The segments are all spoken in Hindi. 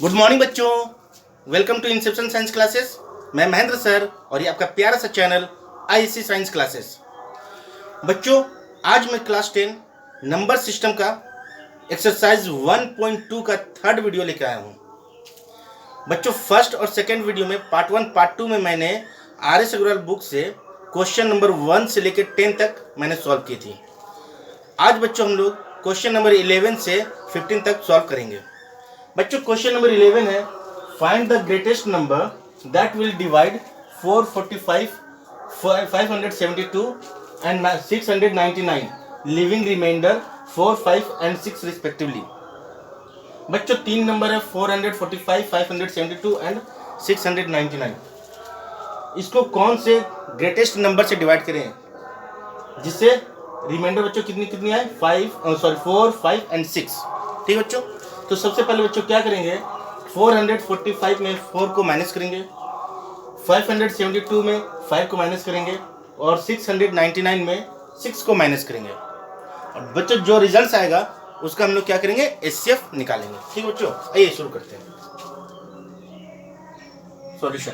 गुड मॉर्निंग बच्चों, welcome to inception science classes. मैं महेंद्र सर और ये आपका प्यारा सा चैनल आईसी साइंस क्लासेस। बच्चों, आज मैं क्लास 10 नंबर सिस्टम का एक्सरसाइज 1.2 का थर्ड वीडियो लेकर आया हूँ। बच्चों, फर्स्ट और सेकेंड वीडियो में पार्ट 1 पार्ट 2 में मैंने आर.एस. अग्रवाल बुक से क्वेश्चन नंबर 1 से लेकर 10 तक मैंने सॉल्व की थी। आज बच्चों हम लोग क्वेश्चन नंबर 11 से 15 तक सॉल्व करेंगे। बच्चों, क्वेश्चन नंबर 11 है, find the greatest number that will divide 445, 572 and 699, living remainder 4, 5 and 6 respectively. बच्चों, तीन नंबर है 445, 572 एंड 699। इसको कौन से ग्रेटेस्ट नंबर से डिवाइड करें जिससे रिमाइंडर बच्चों कितनी कितनी आए 4, 5 एंड 6। ठीक है बच्चों, तो सबसे पहले बच्चों क्या करेंगे, 445 में 4 को माइनस करेंगे, 572 में 5 को माइनस करेंगे और 699 में 6 को माइनस करेंगे। और बच्चों जो रिजल्ट आएगा उसका हम लोग क्या करेंगे, एचसीएफ निकालेंगे। ठीक है बच्चों, आइए शुरू करते हैं सॉल्यूशन।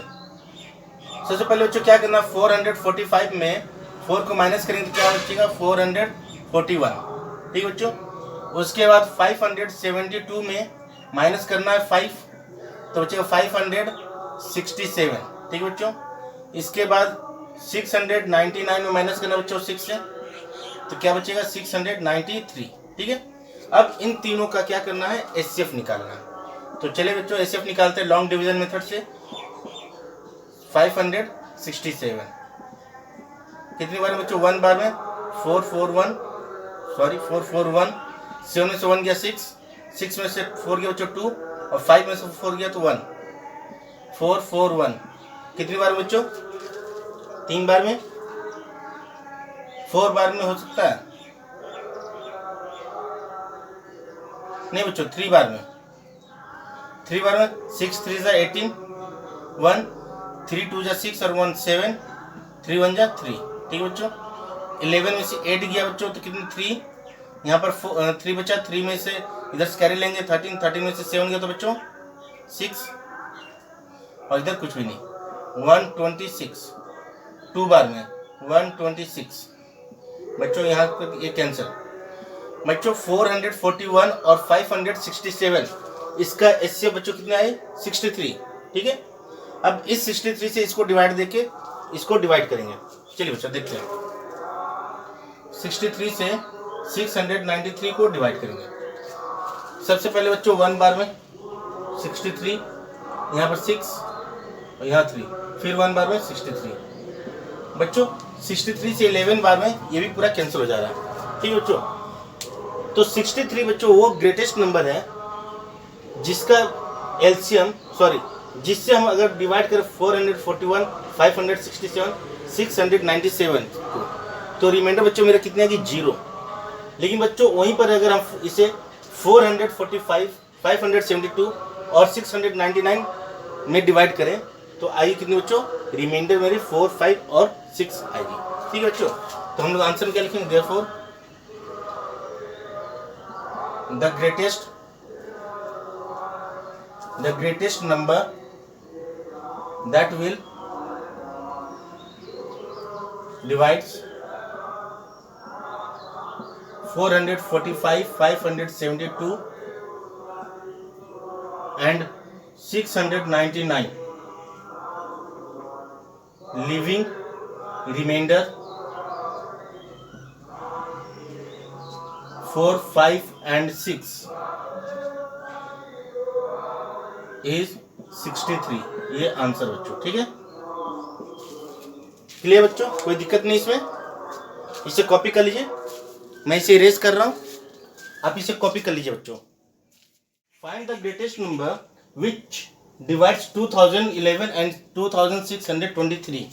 सबसे पहले बच्चों क्या करना, 445 में 4 को माइनस करेंगे तो क्या बचेगा 441। ठीक है बच्चों, उसके बाद 572 में माइनस करना है 5 तो बचेगा 567। ठीक है बच्चों, इसके बाद 699 में माइनस करना बच्चों 6 से तो क्या बचेगा 693। ठीक है, अब इन तीनों का क्या करना है, एचसीएफ निकालना है। तो चलिए बच्चों एचसीएफ निकालते हैं लॉन्ग डिवीजन मेथड से। 567 कितनी बार बच्चों, 1 बार में 441, 7 में से 1 गया 6 में से 4 गया बच्चों 2 और 5 में से 4 गया तो 1, 441 कितनी बार बच्चों, 3 बार में, 4 बार में हो सकता है नहीं बच्चों, 3 बार में, 3 बार में 6 3 जा 18, 1 3 2 जा 6 और 1 7, 3 1 जा 3। ठीक है बच्चों, 11 में से 8 गया बच्चों तो कितनी 3, यहाँ पर 3 बचा, 3 में से इधर से कैरी लेंगे 13, 13 में से 7 गया तो बच्चों 6 और इधर कुछ भी नहीं, 126 2 बार में 126 बच्चों, यहाँ पर ये कैंसिल। बच्चों 441 और 567 इसका एचसीएफ बच्चों कितना है 63। ठीक है, अब इस 63 से इसको डिवाइड देके इसको डिवाइड करेंगे। चलिए बच्चों देखते हैं, 63 से 693 को डिवाइड करेंगे। सबसे पहले बच्चों 1 बार में 63, यहाँ पर 6 और यहाँ 3, फिर 1 बार में 63। बच्चों 63 से 11 बार में ये भी पूरा कैंसिल हो जा रहा है। ठीक है बच्चों, तो 63 बच्चों वो ग्रेटेस्ट नंबर है जिसका एलसीएम जिससे हम अगर डिवाइड करें 441, 567, 697 को तो रिमाइंडर बच्चों मेरा कितने आएगी 0। लेकिन बच्चों वहीं पर अगर हम इसे 445, 572 और 699 में डिवाइड करें तो आएगी कितनी बच्चों, रिमाइंडर मेरी 4, 5 और 6 आएगी। ठीक है बच्चों, तो हम लोग आंसर में क्या लिखेंगे, therefore the greatest number that will divides 445, 572 and 699, leaving remainder 4, 5 and 6 is 63। ये आंसर बच्चों। ठीक है, क्लियर बच्चों, कोई दिक्कत नहीं इसमें। इसे कॉपी कर लीजिए, मैं इसे इरेज कर रहा हूं, आप इसे कॉपी कर लीजिए बच्चों। Find the greatest number which divides 2011 and 2623,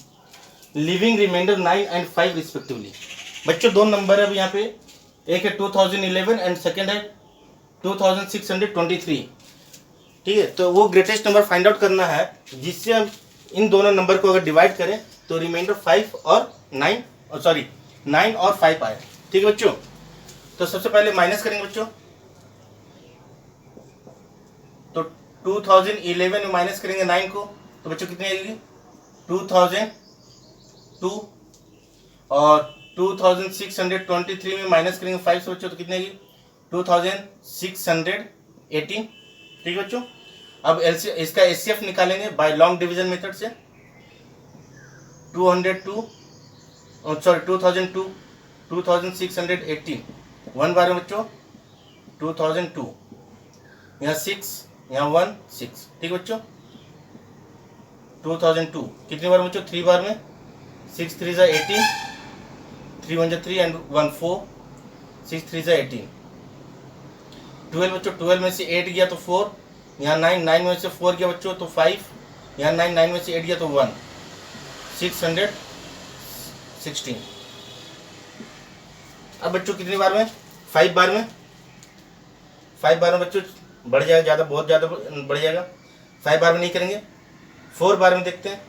living remainder 9 and 5 respectively. बच्चों दो नंबर है अभी यहाँ पे, एक है 2011 एंड सेकेंड है 2623। ठीक है, तो वो ग्रेटेस्ट नंबर फाइंड आउट करना है जिससे हम इन दोनों नंबर को अगर डिवाइड करें तो रिमाइंडर 5 और 9 और 5 आए। ठीक है बच्चों, तो सबसे पहले माइनस करेंगे बच्चों, तो 2011 में माइनस करेंगे 9 को तो बच्चों कितनी आएगी 2002, और 2623 में माइनस करेंगे 5 से बच्चों तो कितनी आएगी 2618। ठीक है बच्चों। अब इसका एचसीएफ निकालेंगे बाय लॉन्ग डिवीजन मेथड से। 2002 2618 वन बार में बच्चों 2002, यहाँ 6, यहाँ 1 6। ठीक है बच्चों। 2002 कितनी बार बच्चों 3 बार में 6 3 जा 18, 3 1 जा 3 एंड 1 4, 6 3 जा 18। 12 बच्चों 12 में से 8 गया तो 4, यहाँ 9 9 में से 4 गया बच्चों तो 5, यहाँ 9 9 में से 8 गया तो 1, 616। अब बच्चों कितनी बार में 5 बार में, 5 बार में बच्चों बढ़ जाएगा, ज़्यादा बहुत ज़्यादा बढ़ जाएगा। 5 बार में नहीं करेंगे, 4 बार में देखते हैं।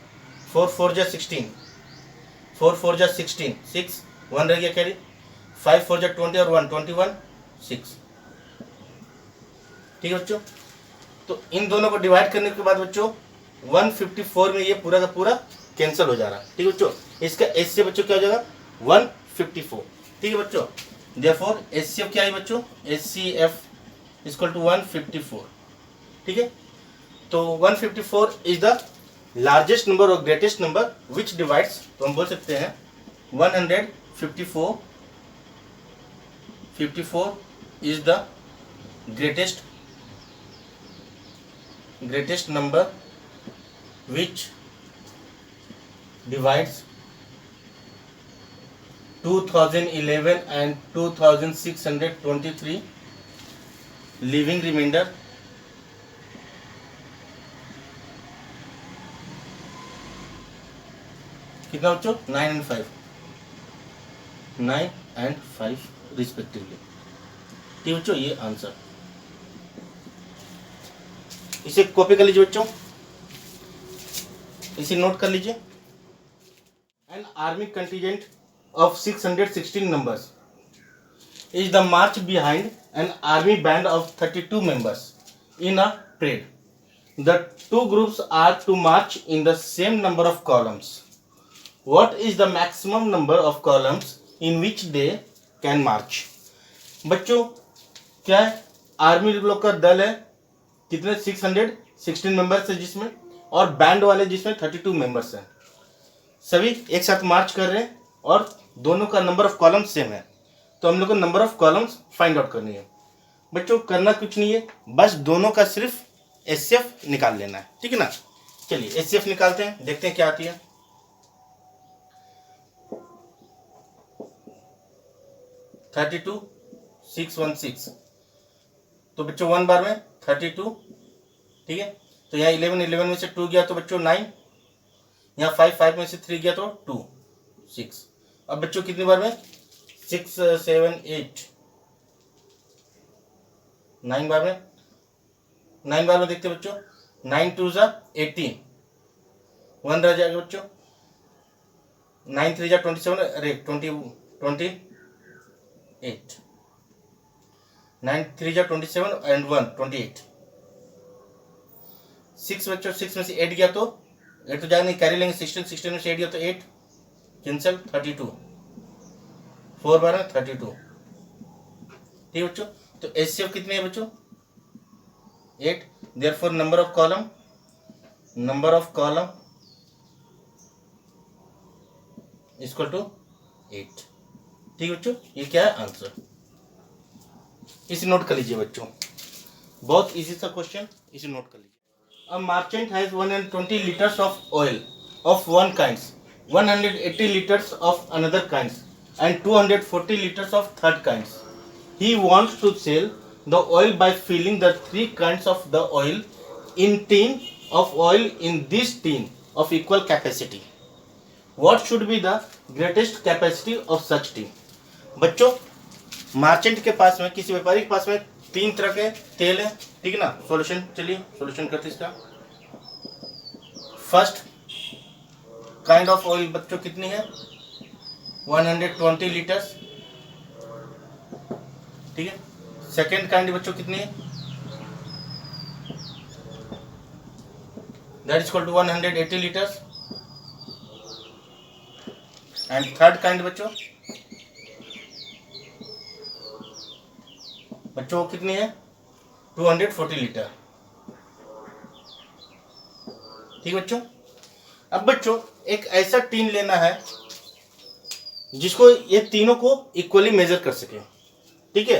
4 4 जा 16, 4 4 जा 16, 6 1 रह गया कैरी, 5 4 जा 20 और 1 21 6। ठीक है बच्चों। तो इन दोनों को डिवाइड करने के बाद बच्चों 154 में ये पूरा का पूरा कैंसिल हो जा रहा है। ठीक है बच्चों। इसका एचसीएफ बच्चों क्या हो जाएगा 154। ठीक है बच्चों। देयरफॉर एचसीएफ क्या है बच्चों, एचसीएफ इक्वल टू 154। ठीक है। तो 154 इज द लार्जेस्ट नंबर और ग्रेटेस्ट नंबर विच डिवाइड्स, तो हम बोल सकते हैं 154 is the greatest number which divides 2011 and 2623, leaving remainder कितना बच्चों 9 and 5 रिस्पेक्टिवली। ठीक बच्चों, ये आंसर। इसे कॉपी कर लीजिए बच्चों, इसे नोट कर लीजिए। An army contingent of 616 members is the march behind an army band of 32 members in a parade. The two groups are to march in the same number of columns. What is the maximum number of columns in which they can march? बच्चों क्या है, आर्मी लोग का दल है कितने 616 मेंबर्स है जिसमें, और बैंड वाले जिसमें 32 मेंबर्स हैं। सभी एक साथ मार्च कर रहे हैं और दोनों का नंबर ऑफ कॉलम्स सेम है। तो हम लोग को number of columns find out करनी है। बच्चों करना कुछ नहीं है, बस दोनों का सिर्फ एचसीएफ निकाल लेना है। ठीक है ना। चलिए एचसीएफ निकालते हैं, देखते हैं क्या आती है। थर्टी टू 616, तो बच्चों 1 बार में 32। ठीक है। तो यहाँ 11 में से 2 गया तो बच्चों 9, यहाँ 5 में से 3 गया तो 2 6। अब बच्चों कितनी बार में 6 7 8 9 बार में, 9 बार में देखते बच्चों 9 2 जा 18, 1 रह जाएगा बच्चों, 9 3 जा 27, अरे 28, 9 3 जा 27 एंड 1 28। 6 बच्चों 6 में से 8 गया तो 8 तो जाएगा नहीं, कैरी लेंगे 16 में से 8 गया तो 8 कैंसिल 32, 4 बार में 32। ठीक है बच्चों। तो एचसीएफ कितनी है बच्चों 8। Therefore number of column equal to 8। ठीक है बच्चों, ये क्या है आंसर। इसे नोट कर लीजिए बच्चों, बहुत इजी सा क्वेश्चन, इसे नोट कर लीजिए। A merchant has 120 liters of oil of one kind, 180 liters of another kind, and 240 liters of third kind. He wants to sell the oil by filling the 3 kinds of the oil in tin of oil in this tin of equal capacity. What should be the greatest capacity of such tin? बच्चों मार्चेंट के पास में, किसी व्यापारी के पास में 3 तरह के तेल है। ठीक है ना। सॉल्यूशन, चलिए सॉल्यूशन करते इसका। फर्स्ट काइंड ऑफ ऑयल बच्चों कितनी है 120 लीटर्स। ठीक है। सेकेंड काइंड बच्चों कितनी है that is equal to 180 liters. And third kind बच्चों कितनी है 240 लीटर। ठीक बच्चों। अब बच्चों एक ऐसा टीन लेना है जिसको ये तीनों को इक्वली मेजर कर सके। ठीक है,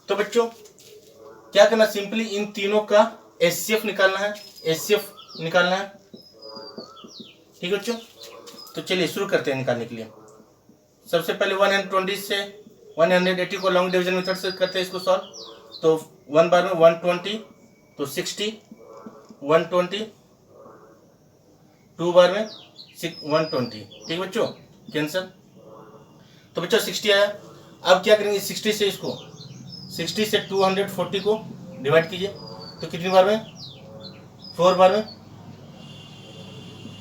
तो बच्चों क्या करना, सिंपली इन तीनों का एचसीएफ निकालना है, एचसीएफ निकालना है। ठीक है बच्चों, तो चलिए शुरू करते हैं निकालने के लिए। सबसे पहले 120 से 180 को लॉन्ग डिवीजन मेथड से करते हैं इसको सॉल्व। तो 1 बार में 120 तो 60, 120 2 बार में 120। ठीक बच्चों, कैंसिल। तो बच्चों 60 आया। अब क्या करेंगे, 60 से इसको 60 से 240 को डिवाइड कीजिए तो कितनी बार में 4 बार में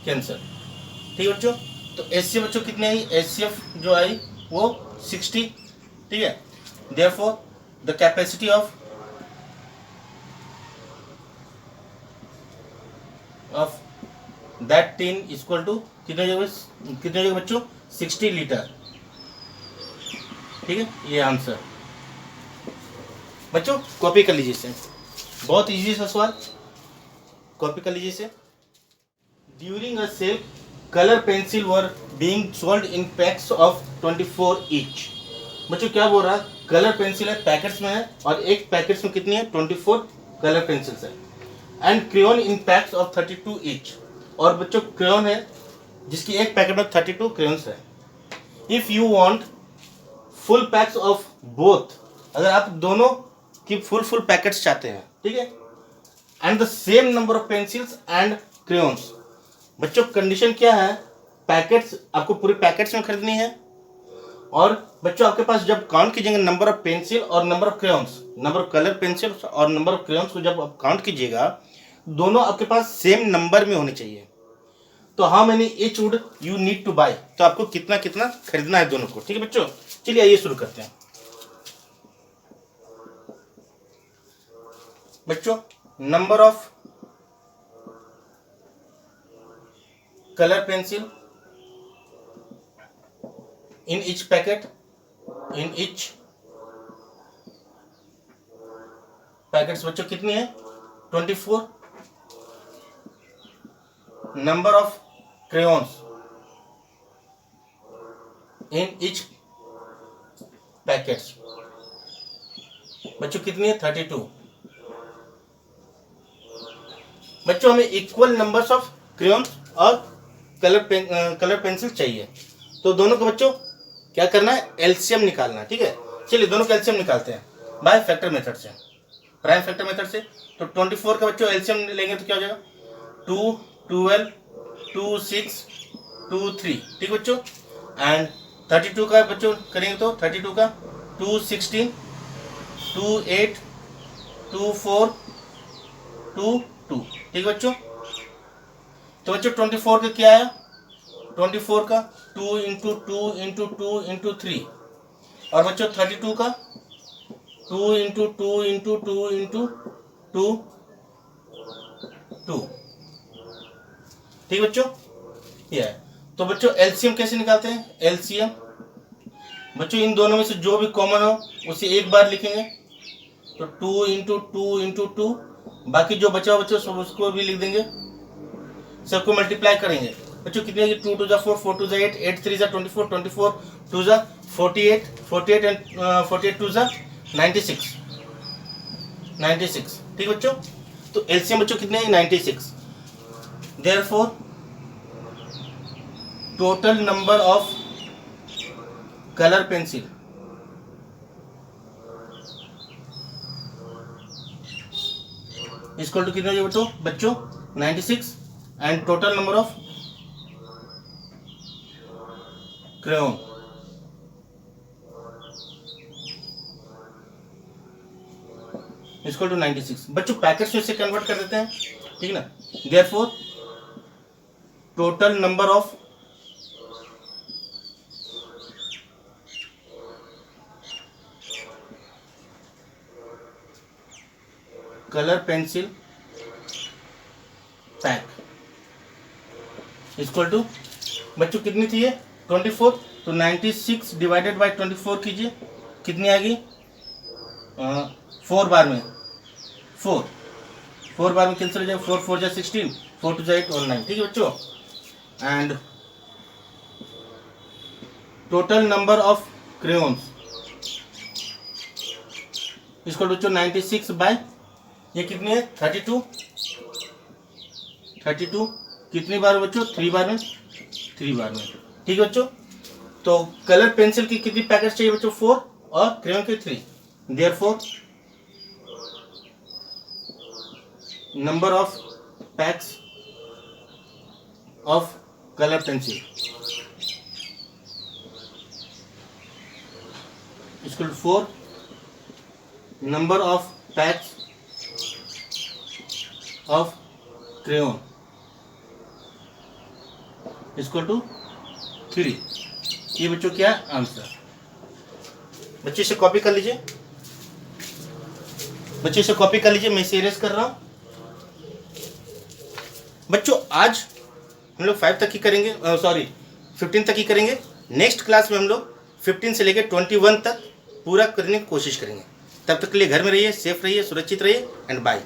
कैंसिल। ठीक है बच्चों, तो एचसीएफ बच्चों कितनी आई, एचसीएफ जो आई वो 60। ठीक है, therefore the capacity of that tin equal to कितने जगह बच्चों 60 लीटर। ठीक है, ये आंसर। बच्चों कॉपी कर लीजिए इसे, बहुत इजी सा सवाल, कॉपी कर लीजिए इसे। During a sale colour pencil were being sold in packs of 24 each. बच्चों क्या बोल रहा है, कलर पेंसिल है पैकेट्स में है और एक पैकेट्स में कितनी है 24 कलर पेंसिल्स है। And crayon in packs of 32 each. और बच्चों क्रेयॉन है जिसकी एक पैकेट में 32 क्रेयॉन्स है। If you want full PACS of both, अगर आप दोनों की फुल पैकेट्स चाहते हैं, ठीक है, and the same number of pencils and crayons. बच्चों कंडीशन क्या है, पैकेट्स आपको पूरे पैकेट्स में खरीदनी है। और बच्चों आपके पास जब काउंट कीजिएगा नंबर ऑफ पेंसिल और number of crayons, number of colour pencil और नंबर ऑफ क्रेयॉन्स को जब आप काउंट कीजिएगा दोनों आपके पास सेम नंबर में होने चाहिए। तो how many each would you need to buy, तो आपको कितना कितना खरीदना है दोनों को। ठीक है बच्चों, चलिए आइए शुरू करते हैं। बच्चों number of colour pencil in each packet, in each packets बच्चों कितनी है 24। Number of crayons in each packets बच्चों कितनी है 32। बच्चों हमें इक्वल नंबर्स ऑफ क्रेयॉन्स और कलर पेंसिल चाहिए। तो दोनों को बच्चों क्या करना है, एलसीएम निकालना है। ठीक है, चलिए दोनों का एलसीएम निकालते हैं बाय फैक्टर मेथड से, प्राइम फैक्टर मेथड से। तो 24 का बच्चों एलसीएम लेंगे तो क्या हो जाएगा 2, 12, 2, 6, 2, 3। ठीक बच्चों, एंड 32 का बच्चों करेंगे तो 32 का 2, 16, 2, 8, 2, 4, 2, 2। ठीक बच्चों, तो बच्चों 24 का क्या आया, 24 का 2 इंटू 2 इंटू 2 इंटू 3। और बच्चों 32 का 2 इंटू 2 इंटू 2 इंटू 2, 2। ठीक बच्चों, ये है। तो बच्चों एलसीएम कैसे निकालते हैं, एलसीएम बच्चों इन दोनों में से जो भी कॉमन हो उसे एक बार लिखेंगे। तो 2 इंटू 2 इंटू 2, बाकी जो बचा बच्चों सब उसको भी लिख देंगे, सबको मल्टीप्लाई करेंगे। बच्चों कितने 2 2 4, 4 2 8, 8 3 24, 24 2 48, 48 एंड 48 2 96, 96। ठीक बच्चों, तो एलसीएम बच्चों कितने हैं 96। Therefore total number of colour pencil equal to कितना हो जाएगा बच्चों 96, and total number of crayon equal to 96। बच्चों पैकेट्स में से कन्वर्ट कर देते हैं, ठीक है ना। Therefore total number of colour pencil pack equal to, बच्चों कितनी थी ये 24, तो 96 डिवाइडेड बाय 24 कीजिए, कितनी आ गई 4 बार में 4 बार में कैंसिल हो जाएगा, 4 4 जा 16, 4 2 जा 8 और 9, ठीक है बच्चों। And total number of crayons इसको बच्चों 96 बाय ये कितनी है 32 कितनी बार बच्चों 3 बार में, ठीक है बच्चों। तो कलर पेंसिल की कितनी पैकेट चाहिए बच्चों 4 और क्रेयॉन के 3, therefore number of packs of colour pencil equal to 4 number of packs of crayon equal to 3। ये बच्चों क्या आंसर, बच्चे इसे कॉपी कर लीजिए, मैं इसे इरेज कर रहा हूं। बच्चों आज हम लोग 5 तक ही करेंगे, 15 तक ही करेंगे। नेक्स्ट क्लास में हम लोग 15 से लेकर 21 तक पूरा करने की कोशिश करेंगे। तब तक के लिए घर में रहिए, सेफ रहिए, सुरक्षित रहिए एंड बाय।